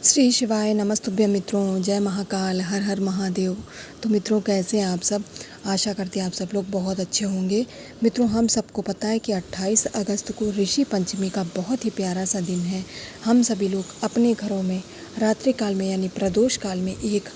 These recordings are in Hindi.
श्री शिवाय नमस्तुभ्यं मित्रों, जय महाकाल, हर हर महादेव। तो मित्रों, कैसे हैं आप सब? आशा करते हैं आप सब लोग बहुत अच्छे होंगे। मित्रों, हम सबको पता है कि 28 अगस्त को ऋषि पंचमी का बहुत ही प्यारा सा दिन है। हम सभी लोग अपने घरों में रात्रि काल में यानी प्रदोष काल में एक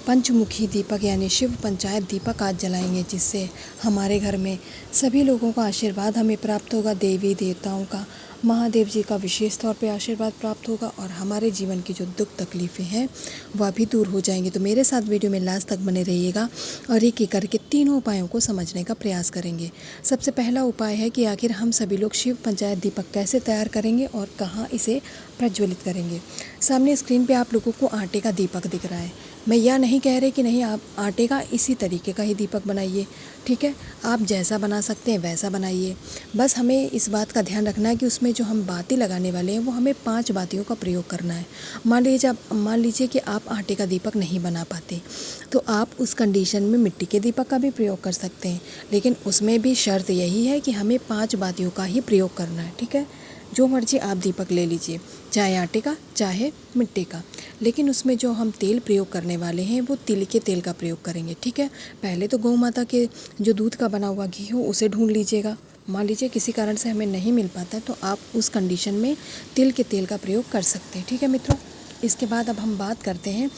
पंचमुखी दीपक यानी शिव पंचायत दीपक आज जलाएंगे, जिससे हमारे घर में सभी लोगों का आशीर्वाद हमें प्राप्त होगा। देवी देवताओं का, महादेव जी का विशेष तौर पे आशीर्वाद प्राप्त होगा और हमारे जीवन की जो दुख तकलीफ़ें हैं वह भी दूर हो जाएंगी। तो मेरे साथ वीडियो में लास्ट तक बने रहिएगा और एक एक करके तीनों उपायों को समझने का प्रयास करेंगे। सबसे पहला उपाय है कि आखिर हम सभी लोग शिव पंचायत दीपक कैसे तैयार करेंगे और कहाँ इसे प्रज्वलित करेंगे। सामने स्क्रीन पे आप लोगों को आटे का दीपक दिख रहा है। मैं यह नहीं कह रही कि नहीं, आप आटे का इसी तरीके का ही दीपक बनाइए, ठीक है। आप जैसा बना सकते हैं वैसा बनाइए। बस हमें इस बात का ध्यान रखना है कि उसमें जो हम बाती लगाने वाले हैं वो हमें 5 बातियों का प्रयोग करना है। मान लीजिए कि आप आटे का दीपक नहीं बना पाते, तो आप उस कंडीशन में मिट्टी के दीपक का भी प्रयोग कर सकते हैं, लेकिन उसमें भी शर्त यही है कि हमें 5 बातियों का ही प्रयोग करना है, ठीक है। जो मर्जी आप दीपक ले लीजिए, चाहे आटे का चाहे मिट्टी का, लेकिन उसमें जो हम तेल प्रयोग करने वाले हैं वो तिल के तेल का प्रयोग करेंगे, ठीक है। पहले तो गौ माता के जो दूध का बना हुआ घी हो उसे ढूंढ लीजिएगा। मान लीजिए किसी कारण से हमें नहीं मिल पाता तो आप उस कंडीशन में तिल के तेल का प्रयोग कर सकते हैं, ठीक है मित्रों। इसके बाद अब हम बात करते हैं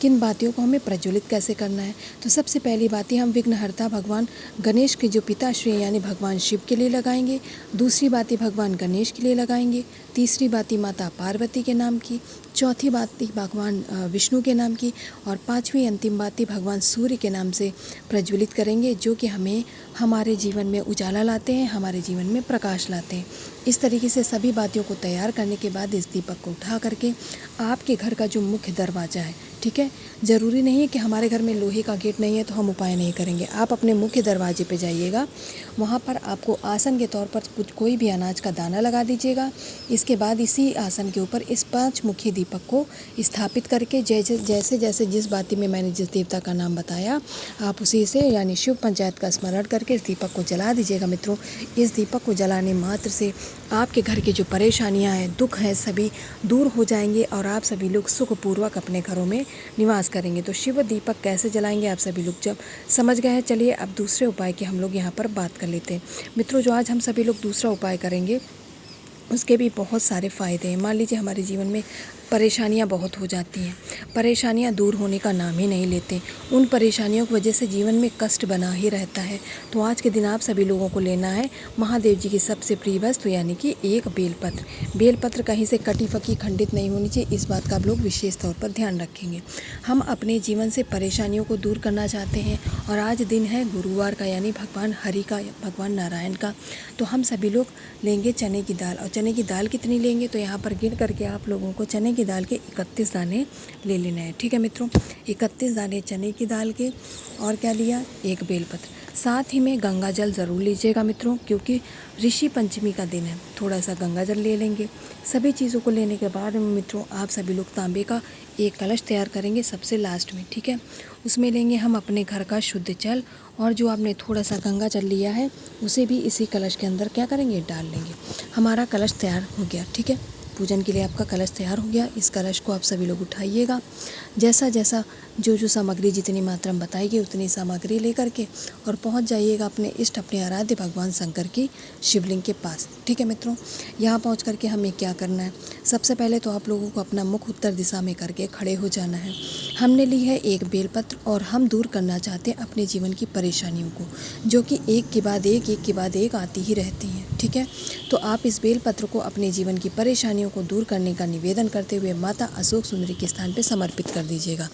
किन बातियों को हमें प्रज्वलित कैसे करना है। तो सबसे पहली बाती हम विघ्नहर्ता भगवान गणेश के जो पिताश्री यानी भगवान शिव के लिए लगाएंगे। दूसरी बाती भगवान गणेश के लिए लगाएंगे। तीसरी बाती माता पार्वती के नाम की। चौथी बाती भगवान विष्णु के नाम की। और पांचवी अंतिम बाती भगवान सूर्य के नाम से प्रज्वलित करेंगे, जो कि हमें हमारे जीवन में उजाला लाते हैं, हमारे जीवन में प्रकाश लाते हैं। इस तरीके से सभी बातियों को तैयार करने के बाद इस दीपक को उठा करके आपके घर का जो मुख्य दरवाज़ा है, ठीक है, ज़रूरी नहीं है कि हमारे घर में लोहे का गेट नहीं है तो हम उपाय नहीं करेंगे। आप अपने मुख्य दरवाजे पे जाइएगा, वहाँ पर आपको आसन के तौर पर कोई भी अनाज का दाना लगा दीजिएगा। इसके बाद इसी आसन के ऊपर इस 5 मुखी दीपक को स्थापित करके जैसे जैसे जिस बाती में मैंने जिस देवता का नाम बताया, आप उसी से यानी शिव पंचायत का स्मरण करके इस दीपक को जला दीजिएगा। मित्रों, इस दीपक को जलाने मात्र से आपके घर की जो परेशानियाँ हैं, दुख हैं, सभी दूर हो जाएंगे और आप सभी लोग सुखपूर्वक अपने घरों में निवास करेंगे। तो शिव दीपक कैसे जलाएंगे आप सभी लोग जब समझ गए हैं, चलिए अब दूसरे उपाय की हम लोग यहाँ पर बात कर लेते हैं। मित्रों, जो आज हम सभी लोग दूसरा उपाय करेंगे उसके भी बहुत सारे फ़ायदे हैं। मान लीजिए हमारे जीवन में परेशानियाँ बहुत हो जाती हैं, परेशानियाँ दूर होने का नाम ही नहीं लेते, उन परेशानियों की वजह से जीवन में कष्ट बना ही रहता है। तो आज के दिन आप सभी लोगों को लेना है महादेव जी की सबसे प्रिय वस्तु यानी कि एक बेलपत्र। बेलपत्र कहीं से कटी फकी खंडित नहीं होनी चाहिए, इस बात का आप लोग विशेष तौर पर ध्यान रखेंगे। हम अपने जीवन से परेशानियों को दूर करना चाहते हैं और आज दिन है गुरुवार का यानी भगवान हरि का, भगवान नारायण का। तो हम सभी लोग लेंगे चने की दाल। और चने की दाल कितनी लेंगे तो यहाँ पर गिन करके आप लोगों को चने की दाल के 31 दाने ले लेने हैं, ठीक है मित्रों। 31 दाने चने की दाल के, और क्या लिया, एक बेलपत्र। साथ ही में गंगा जल ज़रूर लीजिएगा मित्रों, क्योंकि ऋषि पंचमी का दिन है, थोड़ा सा गंगा जल ले लेंगे। सभी चीज़ों को लेने के बाद में मित्रों आप सभी लोग तांबे का एक कलश तैयार करेंगे सबसे लास्ट में, ठीक है। उसमें लेंगे हम अपने घर का शुद्ध जल, और जो आपने थोड़ा सा गंगा जल लिया है उसे भी इसी कलश के अंदर क्या करेंगे, डाल लेंगे। हमारा कलश तैयार हो गया, ठीक है। पूजन के लिए आपका कलश तैयार हो गया। इस कलश को आप सभी लोग उठाइएगा, जैसा जैसा जो सामग्री जितनी मात्रा में बताएगी उतनी सामग्री लेकर के और पहुंच जाइएगा अपने इष्ट, अपने आराध्य भगवान शंकर की शिवलिंग के पास, ठीक है मित्रों। यहाँ पहुंच करके हमें क्या करना है, सबसे पहले तो आप लोगों को अपना मुख उत्तर दिशा में करके खड़े हो जाना है। हमने ली है एक बेलपत्र और हम दूर करना चाहते हैं अपने जीवन की परेशानियों को, जो कि एक के बाद एक आती ही रहती हैं, ठीक है। तो आप इस बेलपत्र को अपने जीवन की परेशानियों को दूर करने का निवेदन करते हुए माता अशोक सुंदरी के स्थान पर समर्पित कर दीजिएगा।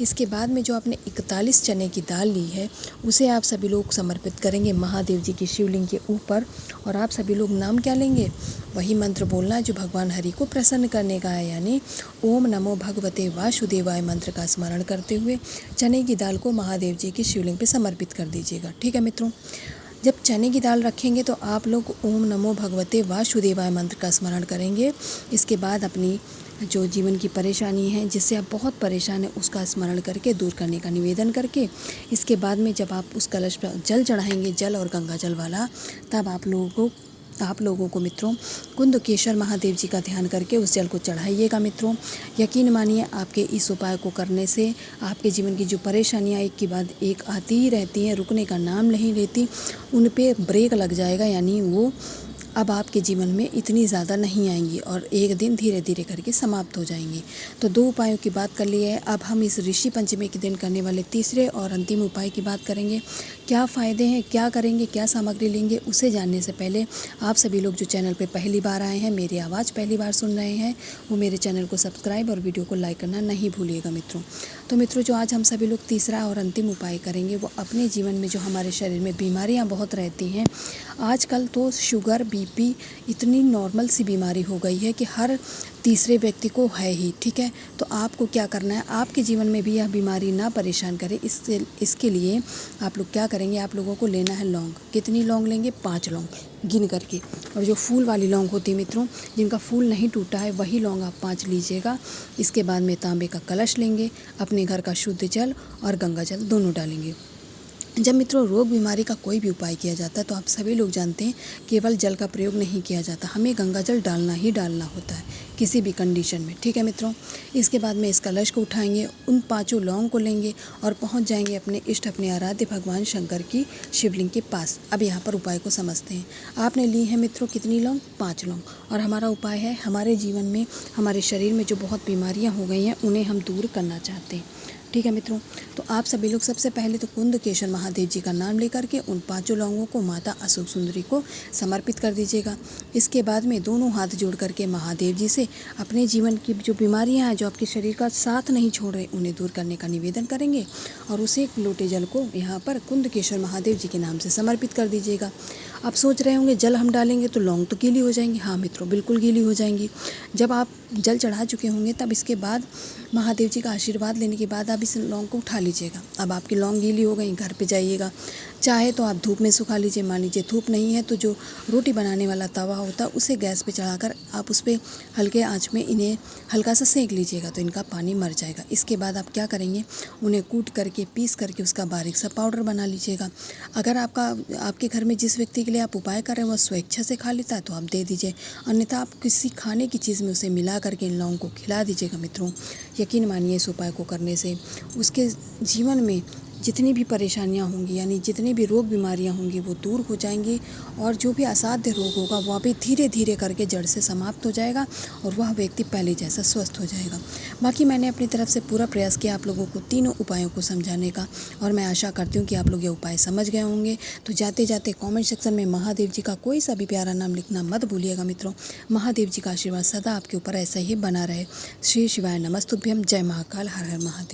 इसके बाद में जो आपने 41 चने की दाल ली है उसे आप सभी लोग समर्पित करेंगे महादेव जी की शिवलिंग के ऊपर। और आप सभी लोग नाम क्या लेंगे, वही मंत्र बोलना है जो भगवान हरि को प्रसन्न करने का है, यानी ओम नमो भगवते वासुदेवाय मंत्र का स्मरण करते हुए चने की दाल को महादेव जी की शिवलिंग पे समर्पित कर दीजिएगा, ठीक है मित्रों। जब चने की दाल रखेंगे तो आप लोग ओम नमो भगवते वासुदेवाय मंत्र का स्मरण करेंगे। इसके बाद अपनी जो जीवन की परेशानी है, जिससे आप बहुत परेशान हैं, उसका स्मरण करके दूर करने का निवेदन करके इसके बाद में जब आप उस कलश पर जल चढ़ाएंगे, जल और गंगा जल वाला, तब आप लोगों को आप लोगों को मित्रों कुंदकेश्वर महादेव जी का ध्यान करके उस जल को चढ़ाइएगा मित्रों। यकीन मानिए आपके इस उपाय को करने से आपके जीवन की जो परेशानियाँ एक के बाद एक आती ही रहती हैं, रुकने का नाम नहीं लेती, उन पे ब्रेक लग जाएगा, यानी वो अब आपके जीवन में इतनी ज़्यादा नहीं आएंगी और एक दिन धीरे धीरे करके समाप्त हो जाएंगी। तो 2 उपायों की बात कर ली है। अब हम इस ऋषि पंचमी के दिन करने वाले तीसरे और अंतिम उपाय की बात करेंगे। क्या फ़ायदे हैं, क्या करेंगे, क्या सामग्री लेंगे, उसे जानने से पहले आप सभी लोग जो चैनल पर पहली बार आए हैं, मेरी आवाज़ पहली बार सुन रहे हैं, वो मेरे चैनल को सब्सक्राइब और वीडियो को लाइक करना नहीं भूलिएगा मित्रों। तो मित्रों, जो आज हम सभी लोग तीसरा और अंतिम उपाय करेंगे वो अपने जीवन में जो हमारे शरीर में बीमारियां बहुत रहती हैं, आजकल तो शुगर बीपी इतनी नॉर्मल सी बीमारी हो गई है कि हर तीसरे व्यक्ति को है ही, ठीक है। तो आपको क्या करना है, आपके जीवन में भी यह बीमारी ना परेशान करे, इसके लिए आप लोग क्या करेंगे, आप लोगों को लेना है लौंग। कितनी लौंग लेंगे, 5 लौंग गिन करके। और जो फूल वाली लौंग होती है मित्रों, जिनका फूल नहीं टूटा है, वही लौंग आप 5 लीजिएगा। इसके बाद में तांबे का कलश लेंगे, अपने घर का शुद्ध जल और गंगा जल दोनों डालेंगे। जब मित्रों रोग बीमारी का कोई भी उपाय किया जाता है तो आप सभी लोग जानते हैं केवल जल का प्रयोग नहीं किया जाता, हमें गंगा जल डालना ही डालना होता है किसी भी कंडीशन में, ठीक है मित्रों। इसके बाद में इस कलश को उठाएंगे, उन 5 लौंग को लेंगे और पहुंच जाएंगे अपने इष्ट, अपने आराध्य भगवान शंकर की शिवलिंग के पास। अब यहाँ पर उपाय को समझते हैं। आपने ली है मित्रों कितनी लौंग, 5 लौंग। और हमारा उपाय है, हमारे जीवन में, हमारे शरीर में जो बहुत बीमारियाँ हो गई हैं उन्हें हम दूर करना चाहते हैं, ठीक है मित्रों। तो आप सभी लोग सबसे पहले तो कुंदकेश्वर महादेव जी का नाम लेकर के उन 5 लौंगों को माता अशोक सुंदरी को समर्पित कर दीजिएगा। इसके बाद में दोनों हाथ जोड़ करके महादेव जी से अपने जीवन की जो बीमारियां हैं, जो आपके शरीर का साथ नहीं छोड़ रहे, उन्हें दूर करने का निवेदन करेंगे और उसे एक लोटे जल को यहाँ पर कुंदकेश्वर महादेव जी के नाम से समर्पित कर दीजिएगा। आप सोच रहे होंगे जल हम डालेंगे तो लौंग तो गीली हो जाएंगी। हाँ मित्रों, बिल्कुल गीली हो जाएंगी। जब आप जल चढ़ा चुके होंगे तब इसके बाद महादेव जी का आशीर्वाद लेने के बाद आप इस लौंग को उठा लीजिएगा। अब आपकी लौंग गीली हो गई, घर पे जाइएगा, चाहे तो आप धूप में सुखा लीजिए। मान लीजिए धूप नहीं है तो जो रोटी बनाने वाला तवा होता है उसे गैस पे चढ़ाकर आप उस पर हल्के आंच में इन्हें हल्का सा सेंक लीजिएगा, तो इनका पानी मर जाएगा। इसके बाद आप क्या करेंगे, उन्हें कूट करके पीस करके उसका बारीक सा पाउडर बना लीजिएगा। अगर आपके घर में जिस व्यक्ति के लिए आप उपाय कर रहे हैं वह स्वेच्छा से खा लेता है तो आप दे दीजिए, अन्यथा आप किसी खाने की चीज़ में उसे मिला करके इन लौंग को खिला दीजिएगा मित्रों। यकीन मानिए इस उपाय को करने से उसके जीवन में जितनी भी परेशानियां होंगी, यानी जितनी भी रोग बीमारियां होंगी वो दूर हो जाएंगी और जो भी असाध्य रोग होगा वह भी धीरे धीरे करके जड़ से समाप्त हो जाएगा और वह व्यक्ति पहले जैसा स्वस्थ हो जाएगा। बाकी मैंने अपनी तरफ से पूरा प्रयास किया आप लोगों को तीनों उपायों को समझाने का और मैं आशा करती हूँ कि आप लोग ये उपाय समझ गए होंगे। तो जाते जाते कॉमेंट सेक्शन में महादेव जी का कोई सा भी प्यारा नाम लिखना मत भूलिएगा मित्रों। महादेव जी का आशीर्वाद सदा आपके ऊपर ऐसा ही बना रहे। श्री शिवाय नमस्तुभ्यम। जय महाकाल। हर हर महादेव।